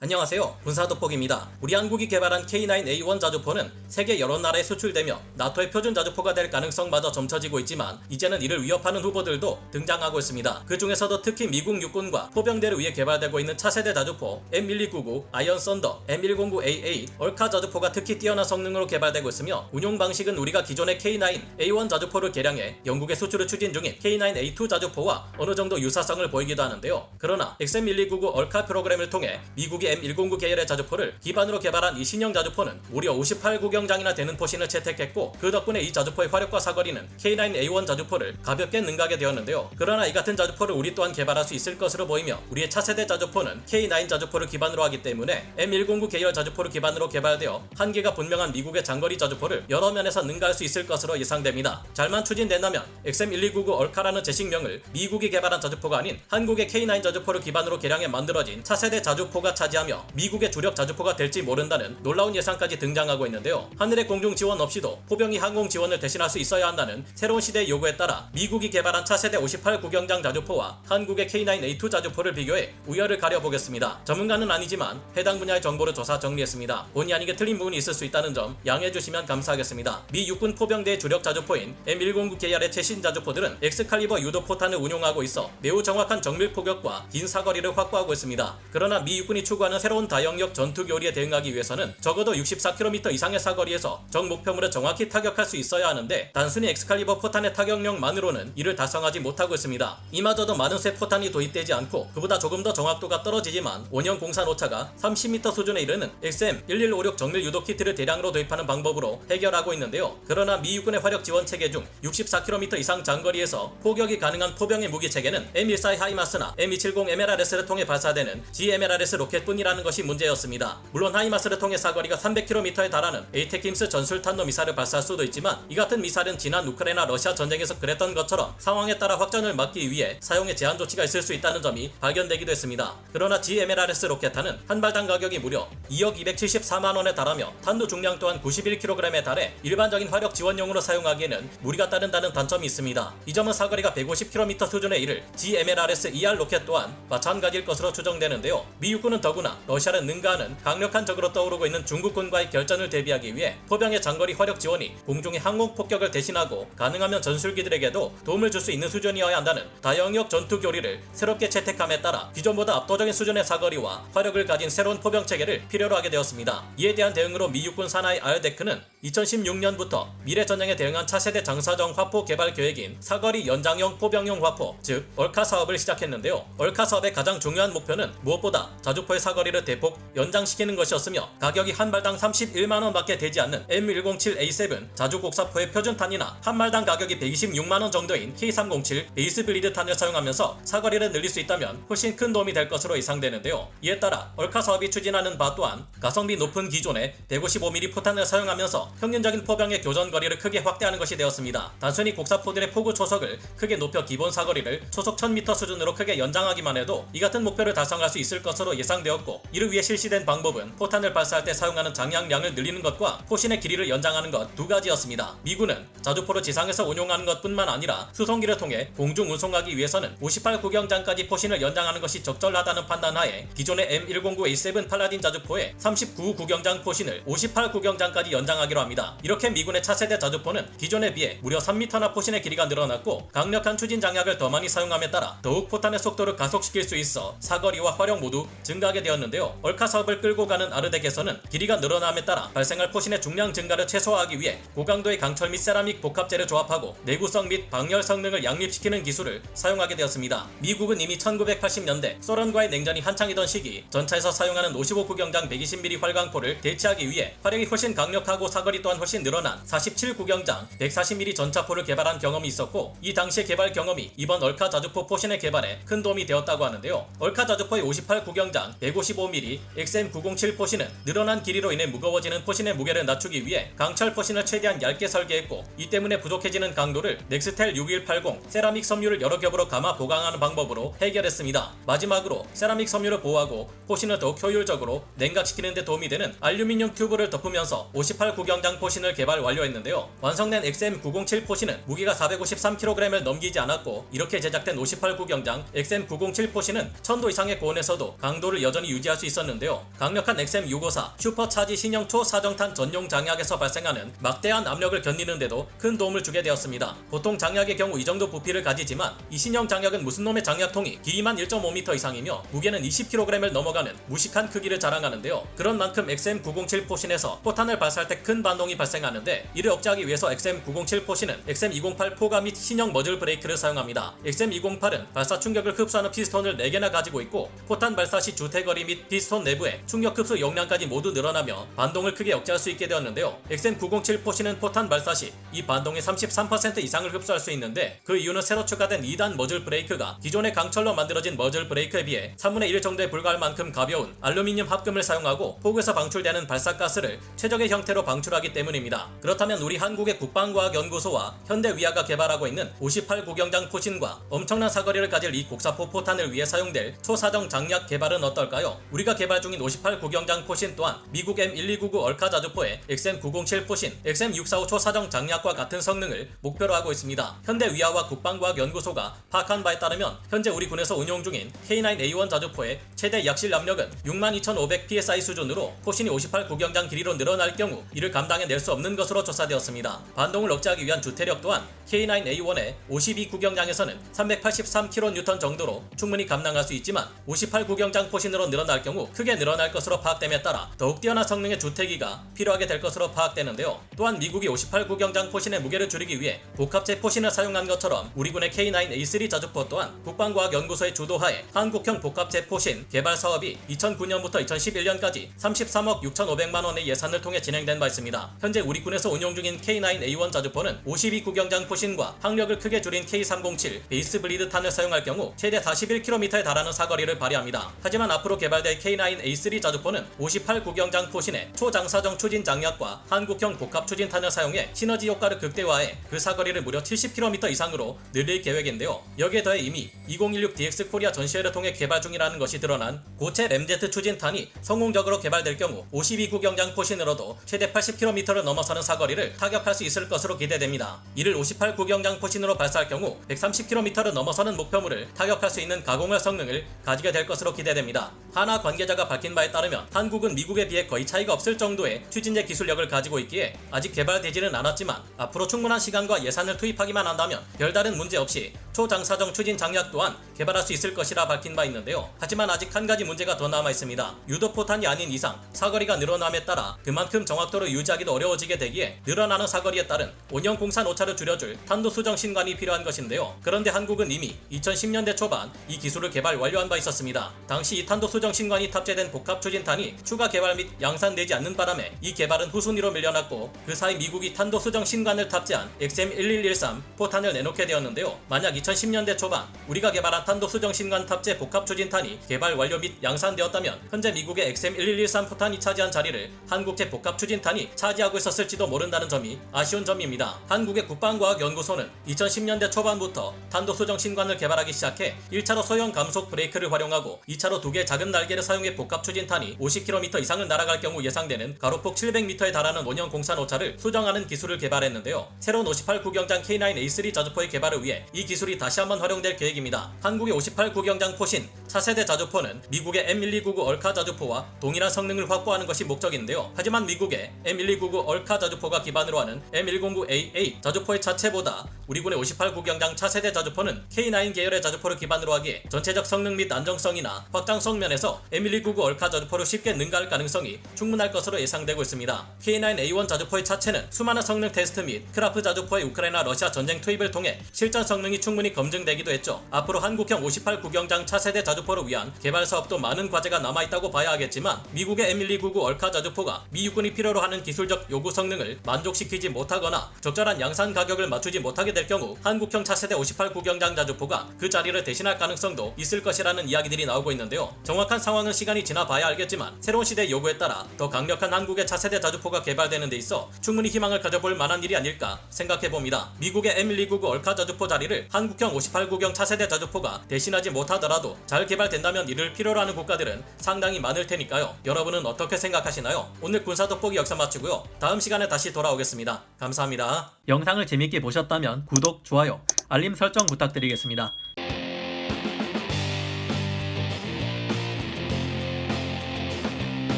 안녕하세요. 군사돋보기입니다. 우리 한국이 개발한 K9A1 자주포는 세계 여러 나라에 수출되며 나토의 표준 자주포가 될 가능성마저 점쳐지고 있지만 이제는 이를 위협하는 후보들도 등장하고 있습니다. 그 중에서도 특히 미국 육군과 포병대를 위해 개발되고 있는 차세대 자주포 M1299, 아이언 썬더, M109AA, 얼카 자주포가 특히 뛰어난 성능으로 개발되고 있으며 운용 방식은 우리가 기존의 K9A1 자주포를 개량해 영국에 수출을 추진 중인 K9A2 자주포와 어느 정도 유사성을 보이기도 하는데요. 그러나 XM1299 얼카 프로그램을 통해 미국이 M109 계열의 자주포를 기반으로 개발한 이 신형 자주포는 무려 58구경장이나 되는 포신을 채택했고 그 덕분에 이 자주포의 화력과 사거리는 K9A1 자주포를 가볍게 능가하게 되었는데요. 그러나 이 같은 자주포를 우리 또한 개발할 수 있을 것으로 보이며 우리의 차세대 자주포는 K9 자주포를 기반으로 하기 때문에 M109 계열 자주포를 기반으로 개발되어 한계가 분명한 미국의 장거리 자주포를 여러 면에서 능가할 수 있을 것으로 예상됩니다. 잘만 추진된다면 XM1299 얼카라는 제식명을 미국이 개발한 자주포가 아닌 한국의 K9 자주포를 기반으로 개량해 만들어진 차세대 자주포가 차지하며 미국의 주력 자주포가 될지 모른다는 놀라운 예상까지 등장하고 있는데요. 하늘의 공중 지원 없이도 포병이 항공 지원을 대신할 수 있어야 한다는 새로운 시대의 요구에 따라 미국이 개발한 차세대 58구경장 자주포와 한국의 K9A2 자주포를 비교해 우열을 가려보겠습니다. 전문가는 아니지만 해당 분야의 정보를 조사 정리했습니다. 본의 아니게 틀린 부분이 있을 수 있다는 점 양해해주시면 감사하겠습니다. 미 육군 포병대의 주력 자주포인 M109 계열의 최신 자주포들은 엑스칼리버 유도 포탄을 운용하고 있어 매우 정확한 정밀 포격과 긴 사거리를 확보하고 있습니다. 그러나 미 육군이 추구하는 새로운 다영역 전투 교리에 대응하기 위해서는 적어도 64km 이상의 사거리에서 적 목표물을 정확히 타격할 수 있어야 하는데 단순히 엑스칼리버 포탄의 타격력만으로는 이를 달성하지 못하고 있습니다. 이마저도 많은 새 포탄이 도입되지 않고 그보다 조금 더 정확도가 떨어지지만 원형 공산 오차가 30m 수준에 이르는 XM1156 정밀 유도 키트를 대량으로 도입하는 방법으로 해결하고 있는데요. 그러나 미 육군의 화력 지원 체계 중 64km 이상 장거리에서 포격이 가능한 포병의 무기 체계는 M142 하이마스나 M270 MLRS를 통해 발사되는 GMLRS 로켓뿐이라는 것이 문제였습니다. 물론 하이마스를 통해 사거리가 300km에 달하는 에이테킴스 전술탄도 미사일을 발사할 수도 있지만 이 같은 미사일은 지난 우크라이나 러시아 전쟁에서 그랬던 것처럼 상황에 따라 확전을 막기 위해 사용에 제한 조치가 있을 수 있다는 점이 발견되기도 했습니다. 그러나 GMLRS 로켓탄은 한 발당 가격이 무려 2억 274만원에 달하며 탄도 중량 또한 91kg에 달해 일반적인 화력 지원용으로 사용하기에는 무리가 따른다는 단점이 있습니다. 이 점은 사거리가 150km 수준에 이를 GMLRS ER 로켓 또한 마찬가지일 것으로 추정되는데요. 미 육군은 더구나 러시아를 능가하는 강력한 적으로 떠오르고 있는 중국군과의 결전을 대비하기 위해 포병의 장거리 화력 지원이 공중의 항공 폭격을 대신하고 가능하면 전술기들에게도 도움을 줄 수 있는 수준이어야 한다는 다영역 전투 교리를 새롭게 채택함에 따라 기존보다 압도적인 수준의 사거리와 화력을 가진 새로운 포병 체계를 필요로 하게 되었습니다. 이에 대한 대응으로 미 육군 산하의 RDEC는 2016년부터 미래 전쟁에 대응한 차세대 장사정 화포 개발 계획인 사거리 연장형 포병용 화포, 즉 얼카 사업을 시작했는데요. 얼카 사업의 가장 중요한 목표는 무엇보다 자주포의 사거리를 대폭 연장시키는 것이었으며 가격이 한 발당 31만원 밖에 되지 않는 M107A7 자주곡사포의 표준탄이나 한 발당 가격이 126만원 정도인 K307 베이스 블리드 탄을 사용하면서 사거리를 늘릴 수 있다면 훨씬 큰 도움이 될 것으로 예상되는데요. 이에 따라 얼카 사업이 추진하는 바 또한 가성비 높은 기존의 155mm 포탄을 사용하면서 평균적인 포병의 교전 거리를 크게 확대하는 것이 되었습니다. 단순히 곡사포들의 포구 초속을 크게 높여 기본 사거리를 초속 1000m 수준으로 크게 연장하기만 해도 이 같은 목표를 달성할 수 있을 것으로 예상되었고 이를 위해 실시된 방법은 포탄을 발사할 때 사용하는 장량량을 늘리는 것과 포신의 길이를 연장하는 것 두 가지였습니다. 미군은 자주포를 지상에서 운용하는 것뿐만 아니라 수송기를 통해 공중 운송하기 위해서는 58구경장까지 포신을 연장하는 것이 적절하다는 판단하에 기존의 M109A7 팔라딘 자주포의 39구경장 포신을 58구경장까지 연장하기로 합니다. 이렇게 미군의 차세대 자주포는 기존에 비해 무려 3m나 포신의 길이가 늘어났고 강력한 추진 장약을 더 많이 사용함에 따라 더욱 포탄의 속도를 가속시킬 수 있어 사거리와 화력 모두 증가하게 되었는데요. 얼카 사업을 끌고 가는 RDEC에서는 길이가 늘어남에 따라 발생할 포신의 중량 증가를 최소화하기 위해 고강도의 강철 및 세라믹 복합재를 조합하고 내구성 및 방열 성능을 양립시키는 기술을 사용하게 되었습니다. 미국은 이미 1980년대 소련과의 냉전이 한창이던 시기 전차에서 사용하는 55구경장 120mm 활강포를 대체하기 위해 화력이 훨씬 강력하고 사거리 또한 훨씬 늘어난 47구경장 140mm 전차포를 개발한 경험이 있었고 이 당시의 개발 경험이 이번 얼카 자주포 포신의 개발에 큰 도움이 되었다고 하는데요. 얼카 자주포의 58구경장 155mm XM907 포신은 늘어난 길이로 인해 무거워지는 포신의 무게를 낮추기 위해 강철 포신을 최대한 얇게 설계했고 이 때문에 부족해지는 강도를 넥스텔 6180 세라믹 섬유를 여러 겹으로 감아 보강하는 방법으로 해결했습니다. 마지막으로 세라믹 섬유를 보호하고 포신을 더욱 효율적으로 냉각시키는 데 도움이 되는 알루미늄 튜브를 덮으면서 58구경장 포신을 개발 완료했는데요. 완성된 XM907 포신은 무게가 453kg을 넘기지 않았고 이렇게 제작된 58구경장 XM907 포신은 1000도 이상의 고온에서도 강도를 여전히 여전히 유지할 수 있었는데요. 강력한 XM654 슈퍼차지 신형 초사정탄 전용 장약에서 발생하는 막대한 압력을 견디는데도 큰 도움을 주게 되었습니다. 보통 장약의 경우 이 정도 부피를 가지지만 이 신형 장약은 무슨 놈의 장약통이 길이만 1.5m 이상이며 무게는 20kg을 넘어가는 무식한 크기를 자랑하는데요. 그런 만큼 XM907 포신에서 포탄을 발사할 때 큰 반동이 발생하는데 이를 억제하기 위해서 XM907 포신은 XM208 포가 및 신형 머즐 브레이크를 사용합니다. XM208은 발사 충격을 흡수하는 피스톤을 4개나 가지고 있고 포탄 발사 시 주택거리 및 피스톤 내부의 충격 흡수 용량까지 모두 늘어나며 반동을 크게 억제할 수 있게 되었는데요. XM907 포신은 포탄 발사 시 이 반동의 33% 이상을 흡수할 수 있는데 그 이유는 새로 추가된 2단 머즐 브레이크가 기존의 강철로 만들어진 머즐 브레이크에 비해 3분의 1 정도에 불과할 만큼 가벼운 알루미늄 합금을 사용하고 폭에서 방출되는 발사가스를 최적의 형태로 방출하기 때문입니다. 그렇다면 우리 한국의 국방과학연구소와 현대위아가 개발하고 있는 58 구경장 포신과 엄청난 사거리를 가질 이 곡사포 포탄을 위해 사용될 초사정 장약 개발은 어떨까요? 우리가 개발 중인 58 구경장 포신 또한 미국 M1299 얼카 자주포의 XM907 포신, XM645 초사정 장약과 같은 성능을 목표로 하고 있습니다. 현대위아와 국방과학연구소가 파악한 바에 따르면 현재 우리 군에서 운용 중인 K9A1 자주포의 최대 약실 압력은 62,500 psi 수준으로 포신이 58 구경장 길이로 늘어날 경우 이를 감당해낼 수 없는 것으로 조사되었습니다. 반동을 억제하기 위한 주태력 또한 K9A1의 52 구경장에서는 383kN 정도로 충분히 감당할 수 있지만 58 구경장 포신으로 늘어날 경우 크게 늘어날 것으로 파악됨에 따라 더욱 뛰어난 성능의 주태기가 필요하게 될 것으로 파악되는데요. 또한 미국이 58 구경장 포신의 무게를 줄이기 위해 복합체 포신을 사용한 것처럼 우리 군의 K9A3 자주포 또한 국방과학연구소의 주도하에 한국형 복합체 포신 개발 사업이 2009년부터 2011년까지 33억 6,500만 원의 예산을 통해 진행된 바 있습니다. 현재 우리 군에서 운용 중인 K9A1 자주포는 52 구경장 포신과 항력을 크게 줄인 K307 베이스 블리드 탄을 사용할 경우 최대 41km에 달하는 사거리를 발휘합니다. 하지만 앞으로 개발될 K9A3 자주포는 58 구경장 포신의 초장사정 추진 장약과 한국형 복합 추진탄을 사용해 시너지 효과를 극대화해 그 사거리를 무려 70km 이상으로 늘릴 계획인데요. 여기에 더해 이미 2016DX 코리아 전시회를 통해 개발 중이라는 것이 드러난 고체 램제트 추진탄이 성공적으로 개발될 경우 52 구경장 포신으로도 최대 80km를 넘어서는 사거리를 타격할 수 있을 것으로 기대됩니다. 이를 58 구경장 포신으로 발사할 경우 130km를 넘어서는 목표물을 타격할 수 있는 가공할 성능을 가지게 될 것으로 기대됩니다. 하나 관계자가 밝힌 바에 따르면 한국은 미국에 비해 거의 차이가 없을 정도의 추진제 기술력을 가지고 있기에 아직 개발되지는 않았지만 앞으로 충분한 시간과 예산을 투입하기만 한다면 별다른 문제 없이 초장사정 추진 장약 또한 개발할 수 있을 것이라 밝힌 바 있는데요. 하지만 아직 한 가지 문제가 더 남아 있습니다. 유도포탄이 아닌 이상 사거리가 늘어남에 따라 그만큼 정확도를 유지하기도 어려워지게 되기에 늘어나는 사거리에 따른 원형 공산 오차를 줄여줄 탄도 수정 신관이 필요한 것인데요. 그런데 한국은 이미 2010년대 초반 이 기술을 개발 완료한 바 있었습니다. 당시 이 탄도 수정 신관이 탑재된 복합 추진탄이 추가 개발 및 양산되지 않는 바람에 이 개발은 후순위로 밀려났고 그 사이 미국이 탄도 수정 신관을 탑재한 XM1113 포탄을 내놓게 되었는데요. 만약 2010년대 초반 우리가 개발한 탄도 수정 신관 탑재 복합 추진탄이 개발 완료 및 양산되었다면 현재 미국의 XM1113 포탄이 차지한 자리를 한국제 복합 추진탄이 차지하고 있었을지도 모른다는 점이 아쉬운 점입니다. 한국의 국방과학연구소는 2010년대 초반부터 탄도 수정 신관을 개발하기 시작해 1차로 소형 감속 브레이크를 활용하고 2차로 두 개의 작은 날개를 사용해 복합 추진탄이 50km 이상을 날아갈 경우 예상되는 가로폭 700m에 달하는 원형 공산 오차를 수정하는 기술을 개발했는데요. 새로운 58 구경장 K9A3 자주포의 개발을 위해 이 기술이 다시 한번 활용될 계획입니다. 한국의 58 구경장 포신 차세대 자주포는 미국의 M1299 얼카 자주포와 동일한 성능을 확보하는 것이 목적인데요. 하지만 미국의 M1299 얼카 자주포가 기반으로 하는 M109A8 자주포의 차체보다 우리 군의 58 구경장 차세대 자주포는 K9 계열의 자주포를 기반으로 하기에 전체적 성능 및 안정성이나 확장성 면에서 M1299 얼카 자주포를 쉽게 능가할 가능성이 충분할 것으로 예상되고 있습니다. K9A1 자주포의 차체는 수많은 성능 테스트 및 크라프 자주포의 우크라이나 러시아 전쟁 투입을 통해 실전 성능이 충분히 검증되기도 했죠. 앞으로 한국형 58 구경장 차세대 자주포를 위한 개발 사업도 많은 과제가 남아있다고 봐야 하겠지만 미국의 M1299 얼카 자주포가 미 육군이 필요로 하는 기술적 요구 성능을 만족시키지 못하거나 적절한 양산 가격을 맞추지 못하게 될 경우 한국형 차세대 58 구경장 자주포가 그 자리를 대신할 가능성도 있을 것이라는 이야기들이 나오고 있는데요. 정확한 상황은 시간이 지나 봐야 알겠지만 새로운 시대의 요구에 따라 더 강력한 한국의 차세대 자주포가 개발되는 데 있어 충분히 희망을 가져볼 만한 일이 아닐까 생각해봅니다. 미국의 M129 얼카 자주포 자리를 한국형 58 구경 차세대 자주포가 대신하지 못하더라도 잘 개발된다면 이를 필요로 하는 국가들은 상당히 많을 테니까요. 여러분은 어떻게 생각하시나요? 오늘 군사 돋보기 여기서 마치고요. 다음 시간에 다시 돌아오겠습니다. 감사합니다. 영상을 재밌게 보셨다면 구독, 좋아요, 알림 설정 부탁드리겠습니다.